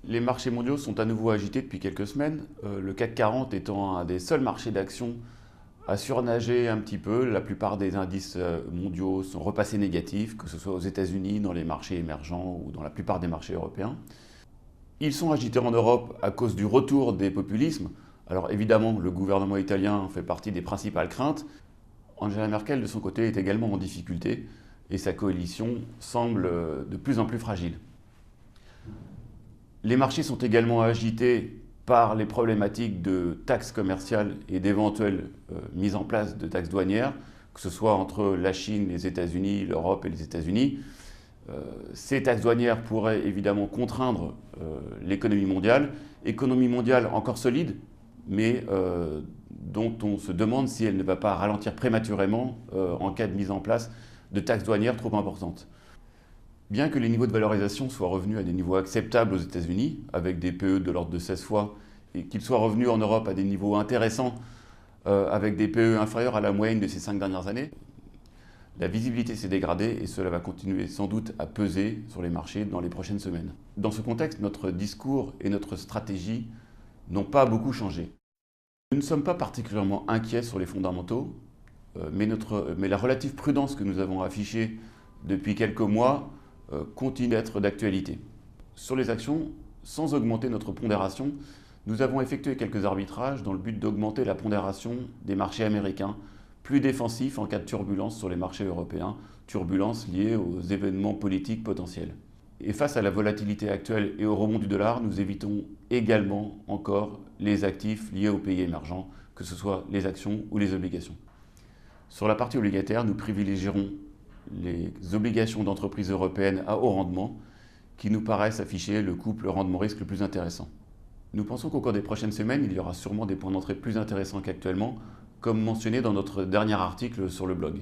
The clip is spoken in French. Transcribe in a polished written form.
Les marchés mondiaux sont à nouveau agités depuis quelques semaines, le CAC 40 étant un des seuls marchés d'actions à surnager un petit peu. La plupart des indices mondiaux sont repassés négatifs, que ce soit aux États-Unis, dans les marchés émergents ou dans la plupart des marchés européens. Ils sont agités en Europe à cause du retour des populismes. Alors évidemment, le gouvernement italien fait partie des principales craintes. Angela Merkel, de son côté, est également en difficulté et sa coalition semble de plus en plus fragile. Les marchés sont également agités par les problématiques de taxes commerciales et d'éventuelles mises en place de taxes douanières, que ce soit entre la Chine, les États-Unis, l'Europe et les États-Unis. Ces taxes douanières pourraient évidemment contraindre l'économie mondiale encore solide, mais dont on se demande si elle ne va pas ralentir prématurément en cas de mise en place de taxes douanières trop importantes. Bien que les niveaux de valorisation soient revenus à des niveaux acceptables aux États-Unis, avec des PE de l'ordre de 16 fois, et qu'ils soient revenus en Europe à des niveaux intéressants, avec des PE inférieurs à la moyenne de ces 5 dernières années, la visibilité s'est dégradée et cela va continuer sans doute à peser sur les marchés dans les prochaines semaines. Dans ce contexte, notre discours et notre stratégie n'ont pas beaucoup changé. Nous ne sommes pas particulièrement inquiets sur les fondamentaux, mais la relative prudence que nous avons affichée depuis quelques mois continue d'être d'actualité. Sur les actions, sans augmenter notre pondération, nous avons effectué quelques arbitrages dans le but d'augmenter la pondération des marchés américains, plus défensifs en cas de turbulence sur les marchés européens, turbulences liées aux événements politiques potentiels. Et face à la volatilité actuelle et au rebond du dollar, nous évitons également encore les actifs liés aux pays émergents, que ce soit les actions ou les obligations. Sur la partie obligataire, nous privilégierons les obligations d'entreprises européennes à haut rendement qui nous paraissent afficher le couple rendement-risque le plus intéressant. Nous pensons qu'au cours des prochaines semaines, il y aura sûrement des points d'entrée plus intéressants qu'actuellement, comme mentionné dans notre dernier article sur le blog.